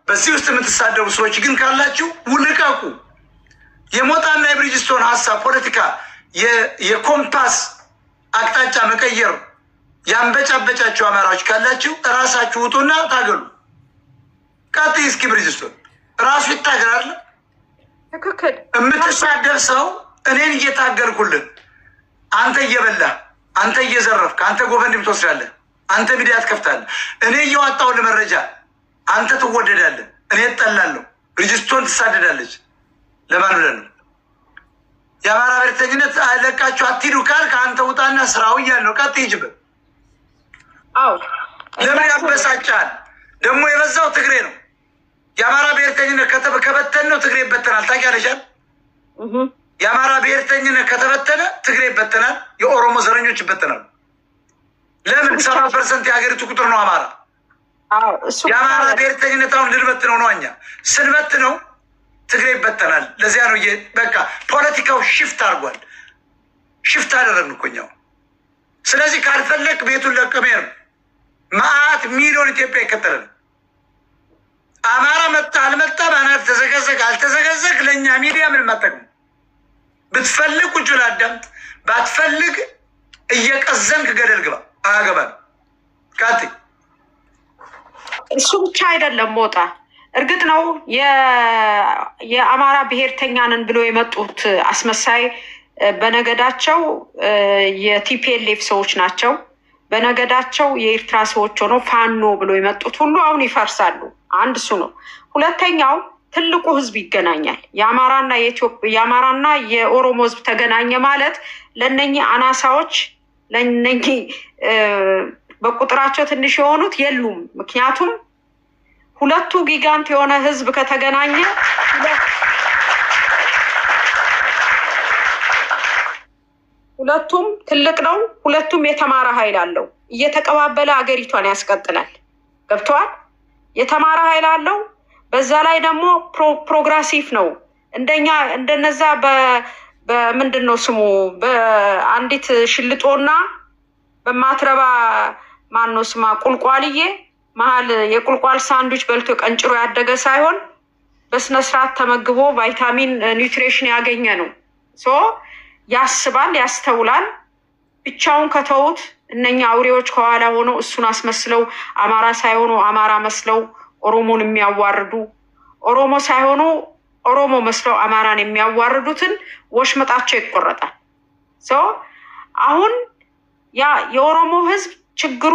በዚህ ውስጥ የምትሳደቡ ሰዎች ግን ካላችሁ ውልቀቁ። የሞጣና የብሪጅስቶን ሀሳብ ፖለቲካ የኮምፓስ አቅጣጫ መቀየር ያንበጫበጫችሁ አማራዎች ካላችሁ ራሳችሁ ውጡና ታገሉ። ቀጥይ እስኪ ብሪጅስቶን ራሱ ይታገላል። ትክክል። የምትሳደብ ሰው እኔን እየታገልኩልን አንተ እየበላህ አንተ እየዘረፍክ አንተ ጎፈንድም ትወስዳለህ፣ አንተ ሚዲያ ትከፍታለህ። እኔ እየዋጣሁልህ መረጃ አንተ ትወደዳለህ፣ እኔ እጠላለሁ። ብሪጅስቶን ትሳደዳለች። ለማን ብለህ ነው? የአማራ ብሔርተኝነት ለቃችሁ አትሂዱ ካልክ አንተ ውጣና ስራው እያልነው ቀጥይ ሂጅበት። ለምን ያበሳጫል? ደግሞ የበዛው ትግሬ ነው። የአማራ ብሔርተኝነት ከበተን ነው ትግሬ ይበተናል። ታውቂያለሽ? የአማራ ብሔርተኝነት ከተበተነ ትግሬ ይበተናል፣ የኦሮሞ ዘረኞች ይበተናሉ። ለምን 70% የሀገሪቱ ቁጥር ነው አማራ። የአማራ ብሔርተኝነት አሁን ልንበትነው ነው። እኛ ስንበትነው ትግሬ ይበተናል። ለዚያ ነው በቃ ፖለቲካው ሽፍት አድርጓል። ሽፍት አደረግን እኮ እኛው። ስለዚህ ካልፈለግ ቤቱን ለቀሜር ማአት ሚሊዮን ኢትዮጵያ ይከተላል። አማራ መጣ አልመጣ ባናት ተዘገዘግ አልተዘገዘግ ለእኛ ሚዲያ ምንም አጠቅሙ። ብትፈልግ ቁጭ ብለህ አዳምጥ፣ ባትፈልግ እየቀዘንክ ገደል ግባ። አያገባም። ቀጥይ። እሱ ብቻ አይደለም ሞጣ። እርግጥ ነው የአማራ ብሔርተኛንን ብሎ የመጡት አስመሳይ በነገዳቸው የቲፒኤልኤፍ ሰዎች ናቸው። በነገዳቸው የኤርትራ ሰዎች ሆነው ፋኖ ብሎ የመጡት ሁሉ አሁን ይፈርሳሉ። አንድ እሱ ነው። ሁለተኛው ትልቁ ህዝብ ይገናኛል። የአማራና የኦሮሞ ህዝብ ተገናኘ ማለት ለእነኚህ አናሳዎች ለእነኚህ በቁጥራቸው ትንሽ የሆኑት የሉም። ምክንያቱም ሁለቱ ጊጋንት የሆነ ህዝብ ከተገናኘ ሁለቱም ትልቅ ነው። ሁለቱም የተማረ ኃይል አለው። እየተቀባበለ አገሪቷን ያስቀጥላል። ገብተዋል። የተማረ ኃይል አለው። በዛ ላይ ደግሞ ፕሮግረሲቭ ነው። እንደነዛ በምንድን ነው ስሙ በአንዲት ሽልጦና በማትረባ ማነው ስማ ቁልቋልዬ መሀል የቁልቋል ሳንዱች በልቶ ቀንጭሮ ያደገ ሳይሆን በስነስርዓት ተመግቦ ቫይታሚን ኒውትሪሽን ያገኘ ነው። ያስባል፣ ያስተውላል። ብቻውን ከተውት እነኛ አውሬዎች ከኋላ ሆነው እሱን አስመስለው አማራ ሳይሆኑ አማራ መስለው ኦሮሞን የሚያዋርዱ፣ ኦሮሞ ሳይሆኑ ኦሮሞ መስለው አማራን የሚያዋርዱትን ወሽመጣቸው ይቆረጣል። አሁን የኦሮሞ ህዝብ ችግሩ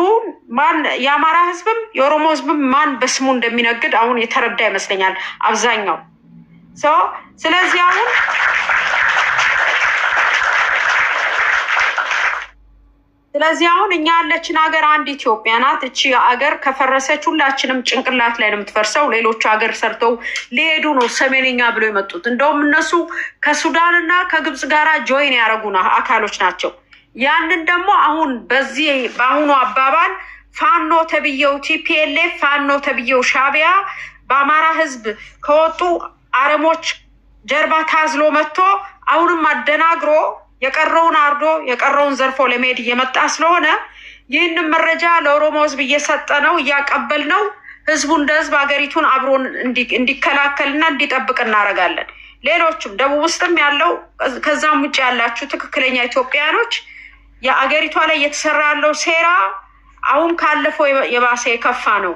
የአማራ ህዝብም የኦሮሞ ህዝብም ማን በስሙ እንደሚነግድ አሁን የተረዳ ይመስለኛል አብዛኛው። ስለዚህ አሁን እኛ ያለችን ሀገር አንድ ኢትዮጵያ ናት። እቺ ሀገር ከፈረሰች ሁላችንም ጭንቅላት ላይ ነው የምትፈርሰው። ሌሎቹ ሀገር ሰርተው ሊሄዱ ነው ሰሜንኛ ብሎ የመጡት። እንደውም እነሱ ከሱዳንና ከግብፅ ጋራ ጆይን ያደረጉ አካሎች ናቸው። ያንን ደግሞ አሁን በአሁኑ አባባል ፋኖ ተብዬው ቲፒኤልኤፍ ፋኖ ተብዬው ሻዕቢያ በአማራ ህዝብ ከወጡ አረሞች ጀርባ ታዝሎ መጥቶ አሁንም አደናግሮ የቀረውን አርዶ የቀረውን ዘርፎ ለመሄድ እየመጣ ስለሆነ ይህንን መረጃ ለኦሮሞ ህዝብ እየሰጠ ነው፣ እያቀበል ነው። ህዝቡ እንደ ህዝብ ሀገሪቱን አብሮን እንዲከላከልና እንዲጠብቅ እናደርጋለን። ሌሎችም ደቡብ ውስጥም ያለው ከዛም ውጭ ያላችሁ ትክክለኛ ኢትዮጵያኖች የአገሪቷ ላይ እየተሰራ ያለው ሴራ አሁን ካለፈው የባሰ የከፋ ነው።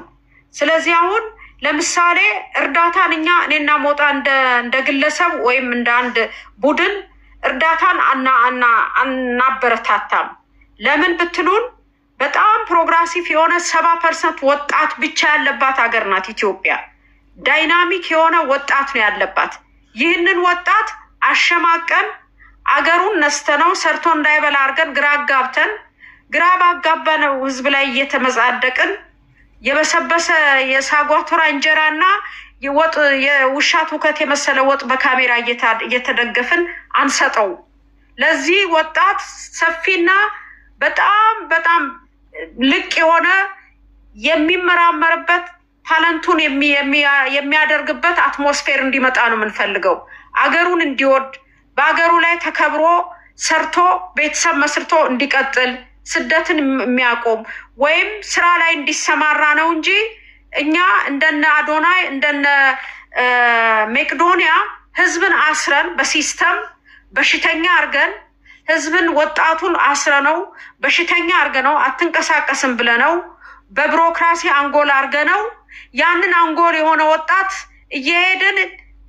ስለዚህ አሁን ለምሳሌ እርዳታን እኔና ሞጣ እንደ ግለሰብ ወይም እንደ አንድ ቡድን እርዳታን አናበረታታም። ለምን ብትሉን በጣም ፕሮግረሲቭ የሆነ 70% ወጣት ብቻ ያለባት ሀገር ናት ኢትዮጵያ። ዳይናሚክ የሆነ ወጣት ነው ያለባት። ይህንን ወጣት አሸማቀን አገሩን ነስተነው ሰርቶ እንዳይበላ አድርገን ግራ ባጋባነው ህዝብ ላይ እየተመጻደቅን የበሰበሰ የሳጓቱራ እንጀራና የውሻ ትውከት የመሰለ ወጥ በካሜራ እየተደገፍን አንሰጠው። ለዚህ ወጣት ሰፊና በጣም ልቅ የሆነ የሚመራመርበት ታለንቱን የሚያደርግበት አትሞስፌር እንዲመጣ ነው የምንፈልገው። አገሩን እንዲወድ በአገሩ ላይ ተከብሮ ሰርቶ ቤተሰብ መስርቶ እንዲቀጥል ስደትን የሚያቆም ወይም ስራ ላይ እንዲሰማራ ነው እንጂ እኛ እንደነ አዶናይ እንደነ መቄዶንያ ህዝብን አስረን በሲስተም በሽተኛ አርገን ህዝብን ወጣቱን አስረነው በሽተኛ አርገነው አትንቀሳቀስም ብለነው በቢሮክራሲ አንጎል አርገነው ያንን አንጎል የሆነ ወጣት እየሄድን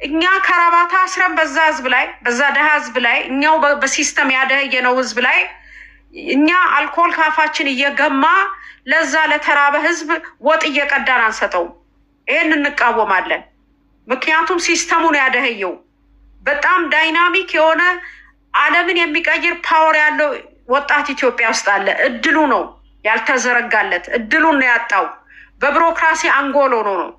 እኛ ከራባታ አስረን በዛ ህዝብ ላይ በዛ ደሃ ህዝብ ላይ እኛው በሲስተም ያደየነው ህዝብ ላይ እኛ አልኮል ካፋችን እየገማ ለዛ ለተራበ ህዝብ ወጥ እየቀዳን አንሰጠው። ይሄን እንቃወማለን። ምክንያቱም ሲስተሙን ያደየው በጣም ዳይናሚክ የሆነ ዓለምን የሚቀይር ፓወር ያለው ወጣት ኢትዮጵያ ውስጥ አለ። እድሉ ነው ያልተዘረጋለት፣ እድሉን ነው ያጣው። በቢሮክራሲ አንጎል ሆኖ ነው።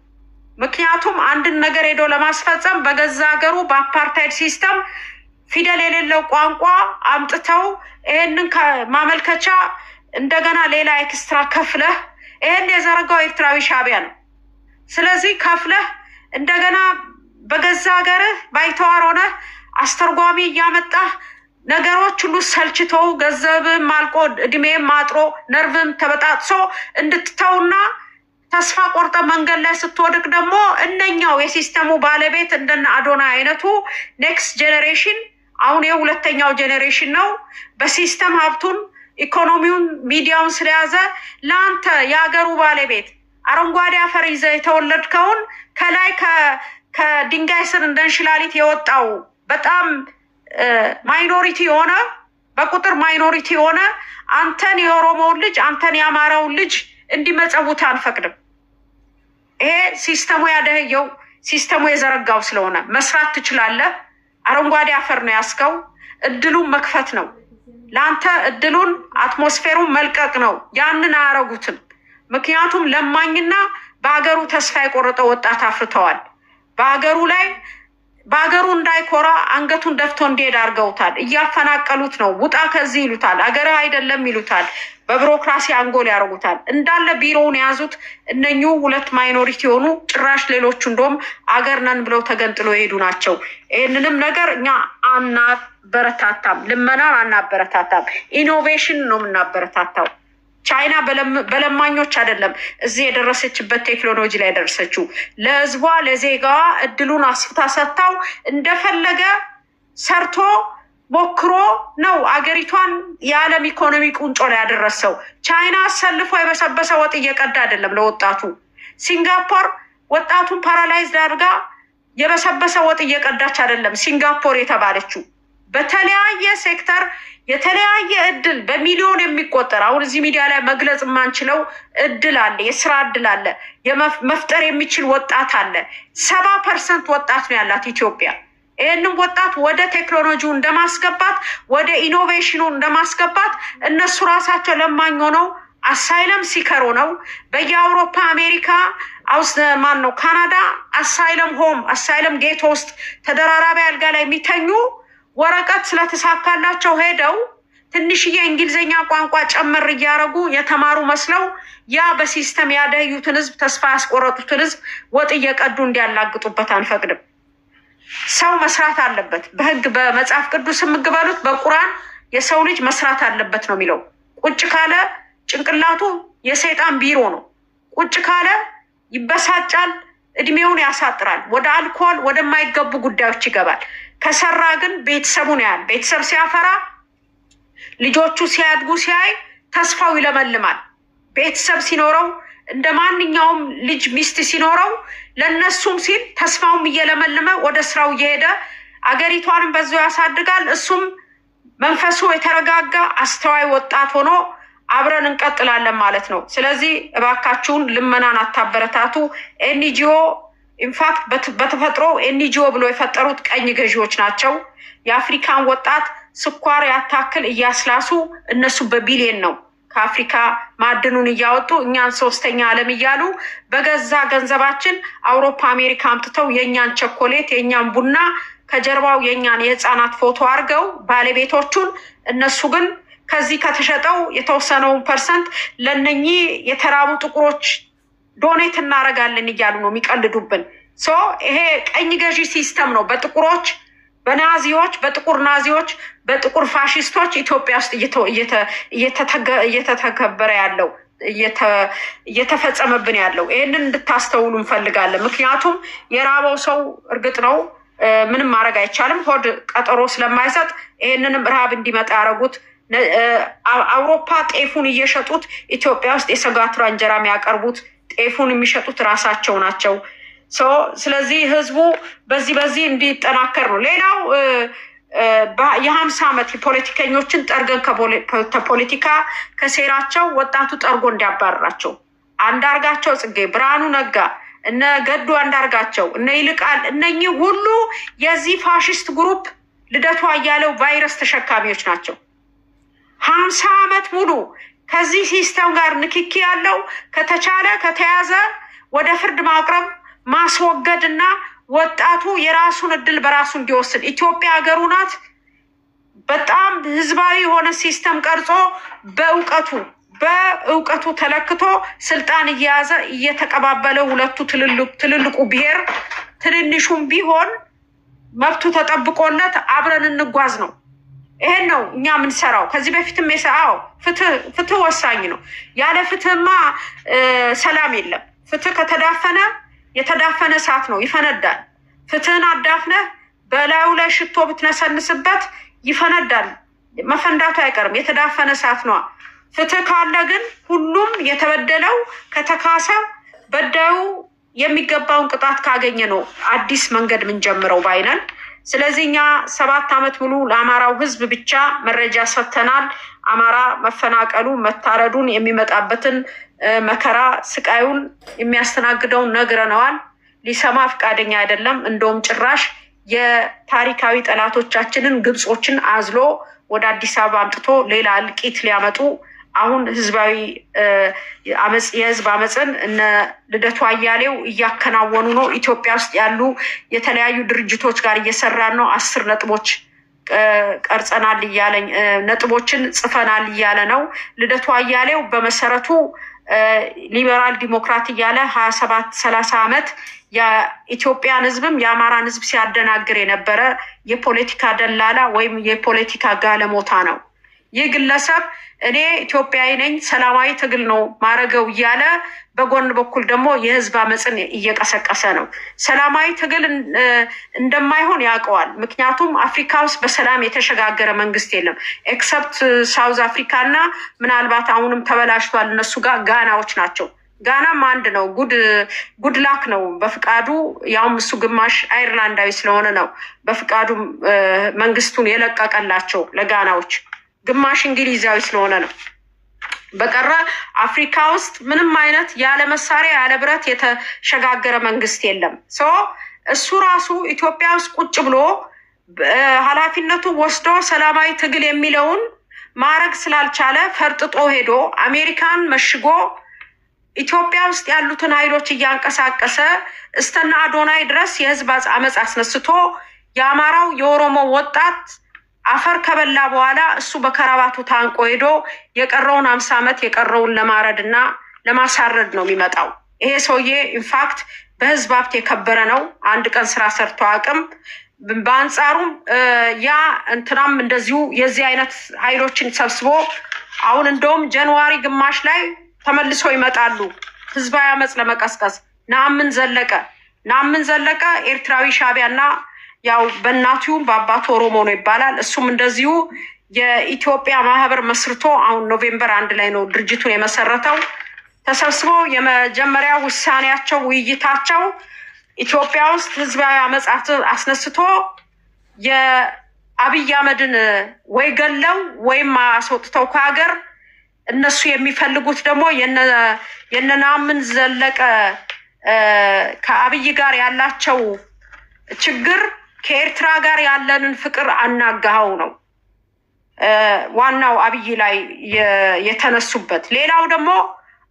ምክንያቱም አንድን ነገር ሄዶ ለማስፈጸም በገዛ ሀገሩ በአፓርታይድ ሲስተም ፊደል የሌለው ቋንቋ አምጥተው ይሄንን ማመልከቻ እንደገና ሌላ ኤክስትራ ከፍለህ ይሄን የዘረጋው ኤርትራዊ ሻዕቢያ ነው። ስለዚህ ከፍለህ እንደገና በገዛ ሀገርህ ባይተዋር ሆነህ አስተርጓሚ እያመጣህ ነገሮች ሁሉ ሰልችተው ገንዘብም አልቆ እድሜም አጥሮ ነርቭም ተበጣጥሶ እንድትተውና ተስፋ ቆርጠ መንገድ ላይ ስትወድቅ ደግሞ እነኛው የሲስተሙ ባለቤት እንደነ አዶናይ አይነቱ ኔክስት ጄኔሬሽን አሁን የሁለተኛው ጄኔሬሽን ነው። በሲስተም ሀብቱን ኢኮኖሚውን ሚዲያውን ስለያዘ ለአንተ የሀገሩ ባለቤት አረንጓዴ አፈር ይዘህ የተወለድከውን ከላይ ከድንጋይ ስር እንደ እንሽላሊት የወጣው በጣም ማይኖሪቲ የሆነ በቁጥር ማይኖሪቲ የሆነ አንተን የኦሮሞውን ልጅ አንተን የአማራውን ልጅ እንዲመጸውት አንፈቅድም። ይሄ ሲስተሙ ያደየው ሲስተሙ የዘረጋው ስለሆነ መስራት ትችላለህ። አረንጓዴ አፈር ነው ያስከው። እድሉን መክፈት ነው ለአንተ። እድሉን አትሞስፌሩን መልቀቅ ነው። ያንን አያረጉትም። ምክንያቱም ለማኝና በሀገሩ ተስፋ የቆረጠ ወጣት አፍርተዋል። በሀገሩ እንዳይኮራ አንገቱን ደፍቶ እንዲሄድ አድርገውታል። እያፈናቀሉት ነው። ውጣ ከዚህ ይሉታል። አገርህ አይደለም ይሉታል። በቢሮክራሲ አንጎል ያደርጉታል። እንዳለ ቢሮውን የያዙት እነኙ ሁለት ማይኖሪቲ የሆኑ ጭራሽ ሌሎቹ እንደውም አገር ነን ብለው ተገንጥሎ የሄዱ ናቸው። ይህንንም ነገር እኛ አናበረታታም። ልመናን አናበረታታም። ኢኖቬሽን ነው የምናበረታታው። ቻይና በለማኞች አይደለም እዚህ የደረሰችበት ቴክኖሎጂ ላይ ደረሰችው። ለህዝቧ ለዜጋዋ እድሉን አስፍታ ሰጥታው እንደፈለገ ሰርቶ ሞክሮ ነው አገሪቷን የዓለም ኢኮኖሚ ቁንጮ ላይ ያደረሰው። ቻይና አሰልፎ የበሰበሰ ወጥ እየቀዳ አይደለም ለወጣቱ። ሲንጋፖር ወጣቱን ፓራላይዝድ አድርጋ የበሰበሰ ወጥ እየቀዳች አይደለም ሲንጋፖር የተባለችው። በተለያየ ሴክተር የተለያየ እድል በሚሊዮን የሚቆጠር አሁን እዚህ ሚዲያ ላይ መግለጽ የማንችለው እድል አለ። የስራ እድል አለ። መፍጠር የሚችል ወጣት አለ። 70% ወጣት ነው ያላት ኢትዮጵያ። ይህንን ወጣት ወደ ቴክኖሎጂው እንደማስገባት ወደ ኢኖቬሽኑ እንደማስገባት እነሱ ራሳቸው ለማኝ ሆነው አሳይለም ሲከሩ ነው። በየአውሮፓ አሜሪካ ካናዳ አሳይለም ሆም አሳይለም ጌቶ ውስጥ ተደራራቢ አልጋ ላይ የሚተኙ ወረቀት ስለተሳካላቸው ሄደው ትንሽዬ እንግሊዝኛ ቋንቋ ጨምር እያደረጉ የተማሩ መስለው ያ በሲስተም ያደዩትን ህዝብ ተስፋ ያስቆረጡትን ህዝብ ወጥ እየቀዱ እንዲያላግጡበት አንፈቅድም። ሰው መስራት አለበት። በህግ በመጽሐፍ ቅዱስ የምግበሉት በቁርአን የሰው ልጅ መስራት አለበት ነው የሚለው። ቁጭ ካለ ጭንቅላቱ የሰይጣን ቢሮ ነው። ቁጭ ካለ ይበሳጫል፣ እድሜውን ያሳጥራል፣ ወደ አልኮል ወደማይገቡ ጉዳዮች ይገባል። ከሰራ ግን ቤተሰቡን ያህል ቤተሰብ ሲያፈራ ልጆቹ ሲያድጉ ሲያይ ተስፋው ይለመልማል። ቤተሰብ ሲኖረው እንደ ማንኛውም ልጅ ሚስት ሲኖረው ለነሱም ሲል ተስፋውም እየለመልመ ወደ ስራው እየሄደ አገሪቷንም በዛው ያሳድጋል። እሱም መንፈሱ የተረጋጋ አስተዋይ ወጣት ሆኖ አብረን እንቀጥላለን ማለት ነው። ስለዚህ እባካችሁን ልመናን አታበረታቱ። ኤንጂኦ ኢንፋክት በተፈጥሮ ኤንጂኦ ብሎ የፈጠሩት ቀኝ ገዢዎች ናቸው። የአፍሪካን ወጣት ስኳር ያታክል እያስላሱ እነሱ በቢሊየን ነው ከአፍሪካ ማዕድኑን እያወጡ እኛን ሶስተኛ ዓለም እያሉ በገዛ ገንዘባችን አውሮፓ አሜሪካ አምጥተው የእኛን ቸኮሌት የእኛን ቡና ከጀርባው የእኛን የህፃናት ፎቶ አድርገው ባለቤቶቹን እነሱ ግን ከዚህ ከተሸጠው የተወሰነውን ፐርሰንት ለነኚህ የተራቡ ጥቁሮች ዶኔት እናረጋለን እያሉ ነው የሚቀልዱብን። ይሄ ቀኝ ገዢ ሲስተም ነው በጥቁሮች በናዚዎች በጥቁር ናዚዎች በጥቁር ፋሽስቶች ኢትዮጵያ ውስጥ እየተተከበረ ያለው እየተፈጸመብን ያለው። ይህንን እንድታስተውሉ እንፈልጋለን። ምክንያቱም የራበው ሰው እርግጥ ነው ምንም ማድረግ አይቻልም፣ ሆድ ቀጠሮ ስለማይሰጥ ይህንንም ረሃብ እንዲመጣ ያደረጉት አውሮፓ ጤፉን እየሸጡት ኢትዮጵያ ውስጥ የሰጋቱራ እንጀራ የሚያቀርቡት ጤፉን የሚሸጡት ራሳቸው ናቸው። ስለዚህ ህዝቡ በዚህ እንዲጠናከር ነው። ሌላው የ50 ዓመት ፖለቲከኞችን ጠርገን ከፖለቲካ ከሴራቸው ወጣቱ ጠርጎ እንዲያባረራቸው አንዳርጋቸው ጽጌ፣ ብርሃኑ ነጋ፣ እነ ገዱ አንዳርጋቸው፣ እነ ይልቃል እነኚህ ሁሉ የዚህ ፋሽስት ግሩፕ ልደቱ አያሌው ቫይረስ ተሸካሚዎች ናቸው። 50 ዓመት ሙሉ ከዚህ ሲስተም ጋር ንክኪ ያለው ከተቻለ ከተያዘ ወደ ፍርድ ማቅረብ ማስወገድና ወጣቱ የራሱን እድል በራሱ እንዲወስድ ኢትዮጵያ ሀገሩ ናት። በጣም ህዝባዊ የሆነ ሲስተም ቀርጾ በእውቀቱ ተለክቶ ስልጣን እየያዘ እየተቀባበለ ሁለቱ ትልልቁ ብሔር ትንንሹም ቢሆን መብቱ ተጠብቆለት አብረን እንጓዝ ነው። ይሄን ነው እኛ የምንሰራው። ከዚህ በፊትም ፍትህ ወሳኝ ነው። ያለ ፍትህማ ሰላም የለም። ፍትህ ከተዳፈነ የተዳፈነ እሳት ነው፣ ይፈነዳል። ፍትህን አዳፍነህ በላዩ ላይ ሽቶ ብትነሰንስበት ይፈነዳል፣ መፈንዳቱ አይቀርም። የተዳፈነ እሳት ነው። ፍትህ ካለ ግን ሁሉም የተበደለው ከተካሰ በዳዩ የሚገባውን ቅጣት ካገኘ ነው አዲስ መንገድ ምንጀምረው ባይነን። ስለዚህ እኛ 7 ዓመት ሙሉ ለአማራው ህዝብ ብቻ መረጃ ሰጥተናል። አማራ መፈናቀሉ መታረዱን የሚመጣበትን መከራ ስቃዩን የሚያስተናግደውን ነግረነዋል። ሊሰማ ፈቃደኛ አይደለም። እንደውም ጭራሽ የታሪካዊ ጠላቶቻችንን ግብጾችን አዝሎ ወደ አዲስ አበባ አምጥቶ ሌላ እልቂት ሊያመጡ አሁን ህዝባዊ አመጽ የህዝብ አመጽን እነ ልደቱ አያሌው እያከናወኑ ነው። ኢትዮጵያ ውስጥ ያሉ የተለያዩ ድርጅቶች ጋር እየሰራን ነው። 10 ነጥቦች ቀርጸናል እያለኝ ነጥቦችን ጽፈናል እያለ ነው። ልደቱ አያሌው በመሰረቱ ሊበራል ዲሞክራት እያለ 27-30 ዓመት የኢትዮጵያን ህዝብም የአማራን ህዝብ ሲያደናግር የነበረ የፖለቲካ ደላላ ወይም የፖለቲካ ጋለሞታ ነው። ይህ ግለሰብ እኔ ኢትዮጵያዊ ነኝ፣ ሰላማዊ ትግል ነው ማረገው እያለ በጎን በኩል ደግሞ የህዝብ አመፅን እየቀሰቀሰ ነው። ሰላማዊ ትግል እንደማይሆን ያውቀዋል። ምክንያቱም አፍሪካ ውስጥ በሰላም የተሸጋገረ መንግስት የለም ኤክሰፕት ሳውዝ አፍሪካ እና ምናልባት አሁንም ተበላሽቷል እነሱ ጋር ጋናዎች ናቸው። ጋናም አንድ ነው፣ ጉድላክ ነው በፍቃዱ። ያውም እሱ ግማሽ አይርላንዳዊ ስለሆነ ነው በፍቃዱ መንግስቱን የለቀቀላቸው ለጋናዎች፣ ግማሽ እንግሊዛዊ ስለሆነ ነው። በቀረ አፍሪካ ውስጥ ምንም አይነት ያለ መሳሪያ ያለ ብረት የተሸጋገረ መንግስት የለም። እሱ ራሱ ኢትዮጵያ ውስጥ ቁጭ ብሎ ኃላፊነቱ ወስዶ ሰላማዊ ትግል የሚለውን ማድረግ ስላልቻለ ፈርጥጦ ሄዶ አሜሪካን መሽጎ ኢትዮጵያ ውስጥ ያሉትን ኃይሎች እያንቀሳቀሰ እስተና አዶናይ ድረስ የህዝብ አመፅ አስነስቶ የአማራው የኦሮሞ ወጣት አፈር ከበላ በኋላ እሱ በከረባቱ ታንቆ ሄዶ የቀረውን 50 ዓመት የቀረውን ለማረድ እና ለማሳረድ ነው የሚመጣው። ይሄ ሰውዬ ኢንፋክት በህዝብ ሀብት የከበረ ነው። አንድ ቀን ስራ ሰርቶ አቅም። በአንጻሩም ያ እንትናም እንደዚሁ የዚህ አይነት ኃይሎችን ሰብስቦ አሁን እንደውም ጃንዋሪ ግማሽ ላይ ተመልሶ ይመጣሉ ህዝባዊ አመፅ ለመቀስቀስ። ናምን ዘለቀ ኤርትራዊ ሻዕቢያና ያው በእናቱም በአባቱ ኦሮሞ ነው ይባላል። እሱም እንደዚሁ የኢትዮጵያ ማህበር መስርቶ አሁን ኖቬምበር 1 ላይ ነው ድርጅቱን የመሰረተው። ተሰብስበው የመጀመሪያ ውሳኔያቸው ውይይታቸው ኢትዮጵያ ውስጥ ህዝባዊ አመፅ አስነስቶ የአብይ አህመድን ወይ ገለው ወይም አስወጥተው ከሀገር እነሱ የሚፈልጉት ደግሞ የነናምን ዘለቀ ከአብይ ጋር ያላቸው ችግር ከኤርትራ ጋር ያለንን ፍቅር አናጋኸው ነው ዋናው አብይ ላይ የተነሱበት። ሌላው ደግሞ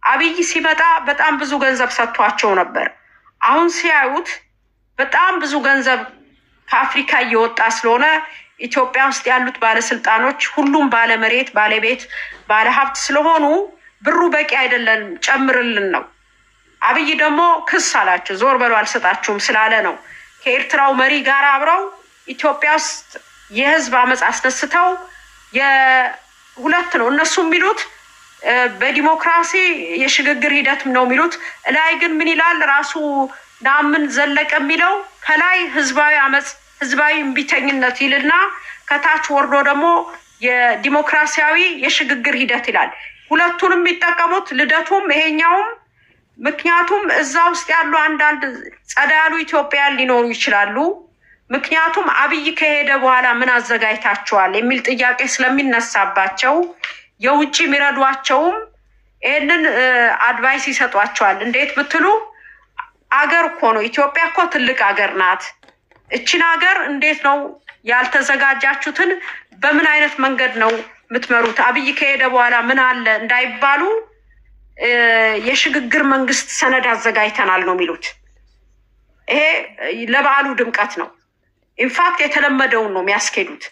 አብይ ሲመጣ በጣም ብዙ ገንዘብ ሰጥቷቸው ነበር። አሁን ሲያዩት በጣም ብዙ ገንዘብ ከአፍሪካ እየወጣ ስለሆነ ኢትዮጵያ ውስጥ ያሉት ባለስልጣኖች ሁሉም ባለመሬት ባለቤት ባለሀብት ስለሆኑ ብሩ በቂ አይደለም ጨምርልን ነው። አብይ ደግሞ ክስ አላቸው፣ ዞር በሉ አልሰጣችሁም ስላለ ነው ከኤርትራው መሪ ጋር አብረው ኢትዮጵያ ውስጥ የህዝብ አመፅ አስነስተው የሁለት ነው እነሱ የሚሉት በዲሞክራሲ የሽግግር ሂደትም ነው የሚሉት። ላይ ግን ምን ይላል ራሱ ናምን ዘለቀ የሚለው ከላይ ህዝባዊ አመጽ ህዝባዊ እምቢተኝነት ይልና ከታች ወርዶ ደግሞ የዲሞክራሲያዊ የሽግግር ሂደት ይላል። ሁለቱንም የሚጠቀሙት ልደቱም ይሄኛውም። ምክንያቱም እዛ ውስጥ ያሉ አንዳንድ ጸዳ ያሉ ኢትዮጵያን ሊኖሩ ይችላሉ። ምክንያቱም አብይ ከሄደ በኋላ ምን አዘጋጅታቸዋል የሚል ጥያቄ ስለሚነሳባቸው የውጭ የሚረዷቸውም ይህንን አድቫይስ ይሰጧቸዋል። እንዴት ብትሉ አገር እኮ ነው ኢትዮጵያ እኮ ትልቅ አገር ናት። እችን ሀገር እንዴት ነው ያልተዘጋጃችሁትን? በምን አይነት መንገድ ነው የምትመሩት? አብይ ከሄደ በኋላ ምን አለ እንዳይባሉ የሽግግር መንግስት ሰነድ አዘጋጅተናል ነው የሚሉት። ይሄ ለበዓሉ ድምቀት ነው። ኢንፋክት የተለመደውን ነው የሚያስኬዱት።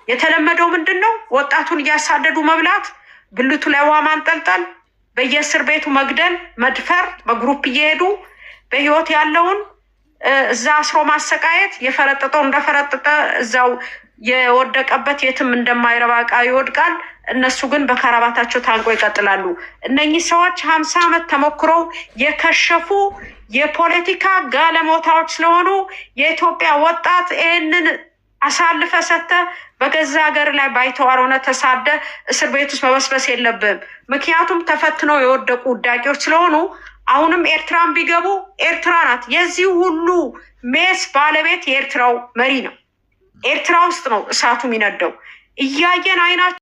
የተለመደው ምንድን ነው? ወጣቱን እያሳደዱ መብላት፣ ብልቱ ላይ ውሃ ማንጠልጠል፣ በየእስር ቤቱ መግደል፣ መድፈር፣ በግሩፕ እየሄዱ በህይወት ያለውን እዛ አስሮ ማሰቃየት፣ የፈረጠጠው እንደፈረጠጠ እዛው የወደቀበት የትም እንደማይረባ ዕቃ ይወድቃል። እነሱ ግን በከረባታቸው ታንቆ ይቀጥላሉ። እነኚህ ሰዎች 50 ዓመት ተሞክረው የከሸፉ የፖለቲካ ጋለሞታዎች ስለሆኑ የኢትዮጵያ ወጣት ይህንን አሳልፈ ሰተ በገዛ ሀገር ላይ ባይተዋር ሆነ ተሳደ እስር ቤት ውስጥ መበስበስ የለብም። ምክንያቱም ተፈትነው የወደቁ ውዳቂዎች ስለሆኑ አሁንም ኤርትራን ቢገቡ ኤርትራ ናት የዚህ ሁሉ ሜስ ባለቤት የኤርትራው መሪ ነው። ኤርትራ ውስጥ ነው እሳቱ የሚነደው። እያየን አይናቸው